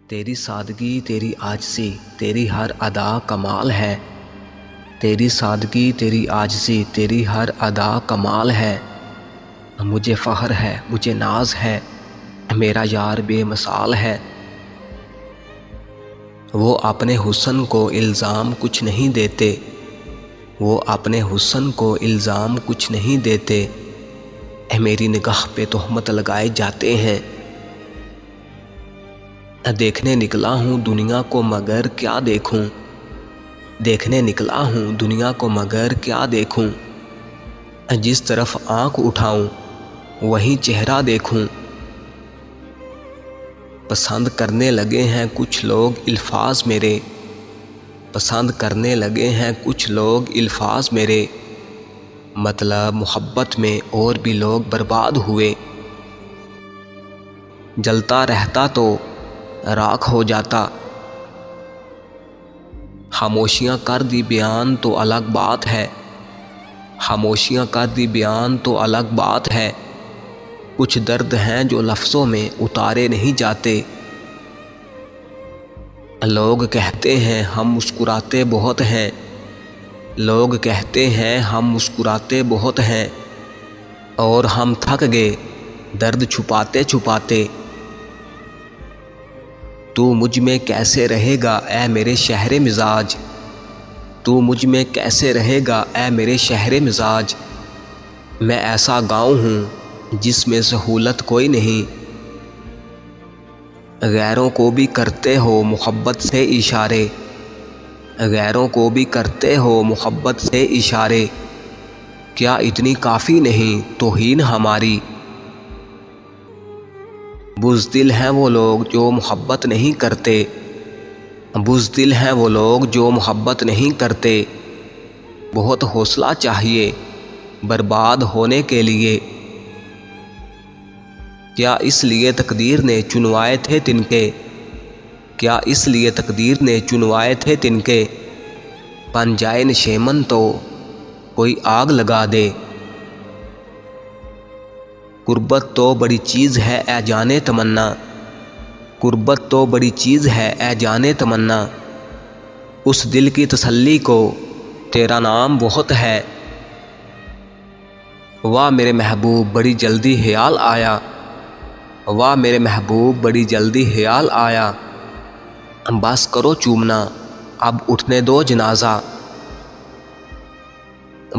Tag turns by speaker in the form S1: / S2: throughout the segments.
S1: تیری سادگی تیری عاجزی تیری ہر ادا کمال ہے، تیری سادگی تیری عاجزی تیری ہر ادا کمال ہے۔ مجھے فخر ہے مجھے ناز ہے، میرا یار بے مثال ہے۔ وہ اپنے حسن کو الزام کچھ نہیں دیتے، وہ اپنے حسن کو الزام کچھ نہیں دیتے، میری نگاہ پہ تہمت لگائے جاتے ہیں۔ دیکھنے نکلا ہوں دنیا کو مگر کیا دیکھوں، دیکھنے نکلا ہوں دنیا کو مگر کیا دیکھوں، جس طرف آنکھ اٹھاؤں وہیں چہرہ دیکھوں۔ پسند کرنے لگے ہیں کچھ لوگ الفاظ میرے، پسند کرنے لگے ہیں کچھ لوگ الفاظ میرے، مطلب محبت میں اور بھی لوگ برباد ہوئے۔ جلتا رہتا تو راکھ ہو جاتا، خاموشیاں کر دی بیان تو الگ بات ہے، خاموشیاں کر دی بیان تو الگ بات ہے۔ کچھ درد ہیں جو لفظوں میں اتارے نہیں جاتے، لوگ کہتے ہیں ہم مسکراتے بہت ہیں، لوگ کہتے ہیں ہم مسکراتے بہت ہیں، اور ہم تھک گئے درد چھپاتے چھپاتے۔ تو مجھ میں کیسے رہے گا اے میرے شہر مزاج، تو مجھ میں کیسے رہے گا اے میرے شہر مزاج۔ میں ایسا گاؤں ہوں جس میں سہولت کوئی نہیں، غیروں کو بھی کرتے ہو محبت سے اشارے، غیروں کو بھی کرتے ہو محبت سے اشارے، کیا اتنی کافی نہیں توہین ہماری۔ بزدل ہیں وہ لوگ جو محبت نہیں کرتے، بزدل ہیں وہ لوگ جو محبت نہیں کرتے، بہت حوصلہ چاہیے برباد ہونے کے لیے۔ کیا اس لیے تقدیر نے چنوائے تھے تنکے، کیا اس لیے تقدیر نے چنوائے تھے تنکے، بن جائے نشیمن تو کوئی آگ لگا دے۔ قربت تو بڑی چیز ہے اے جانے تمنا، قربت تو بڑی چیز ہے اے جانے تمنا، اس دل کی تسلی کو تیرا نام بہت ہے۔ واہ میرے محبوب بڑی جلدی خیال آیا، واہ میرے محبوب بڑی جلدی خیال آیا، بس کرو چومنا اب اٹھنے دو جنازہ،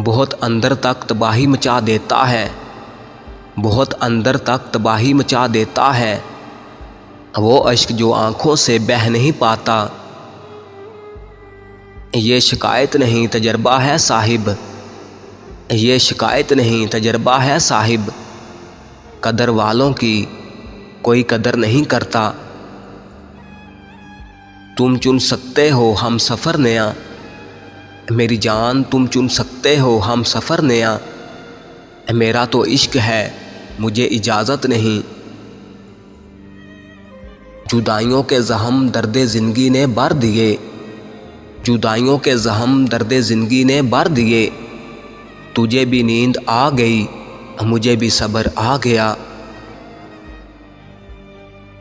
S1: بہت اندر تک تباہی مچا دیتا ہے، بہت اندر تک تباہی مچا دیتا ہے، وہ اشک جو آنکھوں سے بہہ نہیں پاتا۔ یہ شکایت نہیں تجربہ ہے صاحب، یہ شکایت نہیں تجربہ ہے صاحب، قدر والوں کی کوئی قدر نہیں کرتا۔ تم چن سکتے ہو ہم سفر نیا، میری جان تم چن سکتے ہو ہم سفر نیا، میرا تو عشق ہے مجھے اجازت نہیں۔ جدائیوں کے زخم درد زندگی نے بھر دیے، جدائیوں کے زخم درد زندگی نے بھر دیے، تجھے بھی نیند آ گئی مجھے بھی صبر آ گیا۔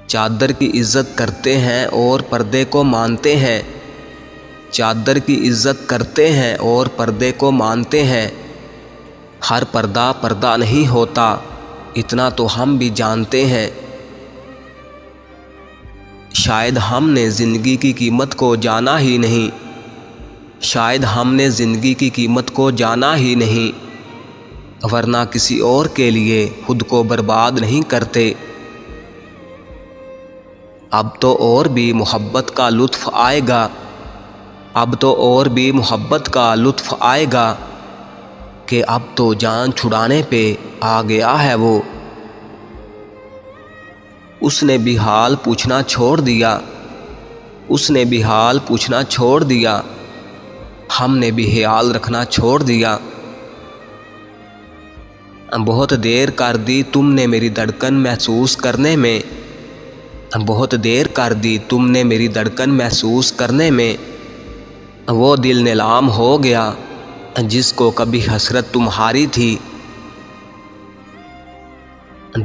S1: چادر کی عزت کرتے ہیں اور پردے کو مانتے ہیں، چادر کی عزت کرتے ہیں اور پردے کو مانتے ہیں، ہر پردہ پردہ نہیں ہوتا اتنا تو ہم بھی جانتے ہیں۔ شاید ہم نے زندگی کی قیمت کو جانا ہی نہیں، شاید ہم نے زندگی کی قیمت کو جانا ہی نہیں، ورنہ کسی اور کے لیے خود کو برباد نہیں کرتے۔ اب تو اور بھی محبت کا لطف آئے گا، اب تو اور بھی محبت کا لطف آئے گا، کہ اب تو جان چھڑانے پہ آ گیا ہے وہ۔ اس نے بھی حال پوچھنا چھوڑ دیا، اس نے بھی حال پوچھنا چھوڑ دیا، ہم نے بھی خیال رکھنا چھوڑ دیا۔ بہت دیر کر دی تم نے میری دھڑکن محسوس کرنے میں، بہت دیر کر دی تم نے میری دھڑکن محسوس کرنے میں، وہ دل نیلام ہو گیا جس کو کبھی حسرت تمہاری تھی۔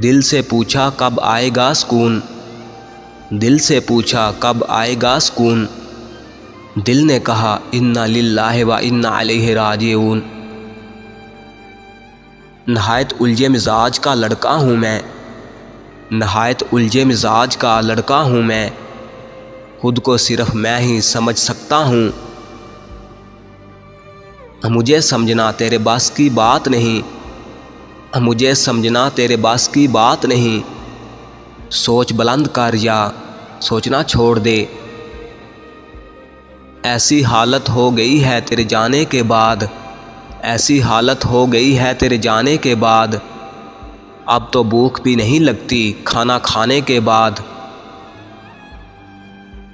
S1: دل سے پوچھا کب آئے گا سکون، دل سے پوچھا کب آئے گا سکون؟ دل نے کہا انا للہ و انا الیہ راجعون۔ نہایت الجھے مزاج کا لڑکا ہوں میں، نہایت الجھے مزاج کا لڑکا ہوں میں، خود کو صرف میں ہی سمجھ سکتا ہوں۔ مجھے سمجھنا تیرے بس کی بات نہیں، مجھے سمجھنا تیرے بس کی بات نہیں، سوچ بلند کر یا سوچنا چھوڑ دے۔ ایسی حالت ہو گئی ہے تیرے جانے کے بعد، ایسی حالت ہو گئی ہے تیرے جانے کے بعد، اب تو بھوک بھی نہیں لگتی کھانا کھانے کے بعد۔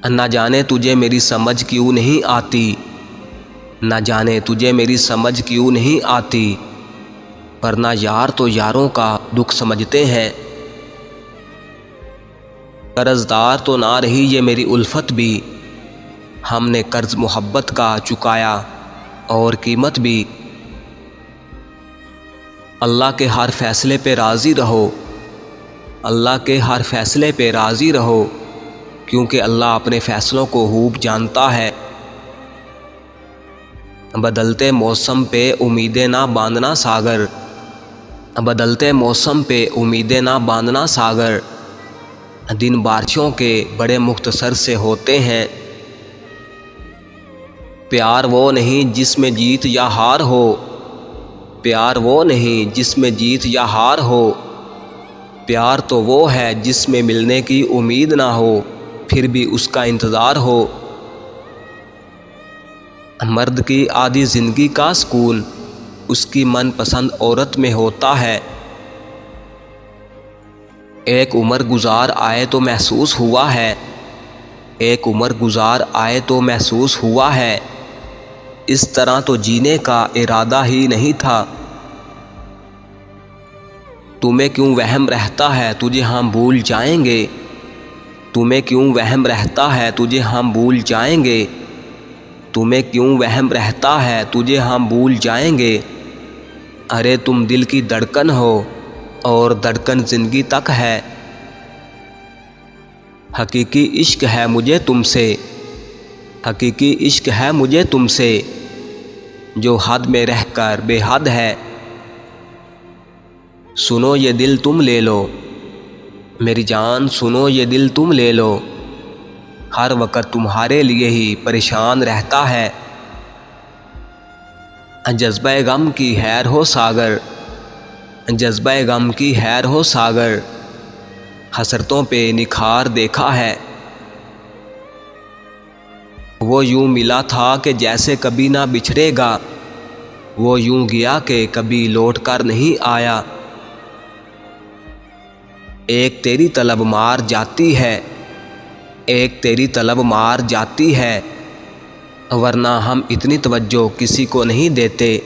S1: نہ جانے تجھے میری سمجھ کیوں نہیں آتی، نہ جانے تجھے میری سمجھ کیوں نہیں آتی، ورنہ یار تو یاروں کا دکھ سمجھتے ہیں۔ قرضدار تو نہ رہی یہ میری الفت بھی، ہم نے قرض محبت کا چکایا اور قیمت بھی۔ اللہ کے ہر فیصلے پہ راضی رہو، اللہ کے ہر فیصلے پہ راضی رہو، کیونکہ اللہ اپنے فیصلوں کو خوب جانتا ہے۔ بدلتے موسم پہ امیدیں نہ باندھنا ساگر، بدلتے موسم پہ امیدیں نہ باندھنا ساگر، دن بارشوں کے بڑے مختصر سے ہوتے ہیں۔ پیار وہ نہیں جس میں جیت یا ہار ہو، پیار وہ نہیں جس میں جیت یا ہار ہو، پیار تو وہ ہے جس میں ملنے کی امید نہ ہو پھر بھی اس کا انتظار ہو۔ مرد کی آدھی زندگی کا سکون اس کی من پسند عورت میں ہوتا ہے۔ ایک عمر گزار آئے تو محسوس ہوا ہے، ایک عمر گزار آئے تو محسوس ہوا ہے، اس طرح تو جینے کا ارادہ ہی نہیں تھا۔ تمہیں کیوں وہم رہتا ہے تجھے ہم بھول جائیں گے، تمہیں کیوں وہم رہتا ہے تجھے ہم بھول جائیں گے، تمہیں کیوں وہم رہتا ہے تجھے ہم بھول جائیں گے۔ ارے تم دل کی دھڑکن ہو اور دھڑکن زندگی تک ہے، حقیقی عشق ہے مجھے تم سے، حقیقی عشق ہے مجھے تم سے، جو حد میں رہ کر بے حد ہے۔ سنو یہ دل تم لے لو میری جان، سنو یہ دل تم لے لو، ہر وقت تمہارے لیے ہی پریشان رہتا ہے۔ جذبہ غم کی حیر ہو ساگر، جذبہ غم کی حیر ہو ساگر، حسرتوں پہ نکھار دیکھا ہے۔ وہ یوں ملا تھا کہ جیسے کبھی نہ بچھڑے گا، وہ یوں گیا کہ کبھی لوٹ کر نہیں آیا۔ ایک تیری طلب مار جاتی ہے، ایک تیری طلب مار جاتی ہے، ورنہ ہم اتنی توجہ کسی کو نہیں دیتے۔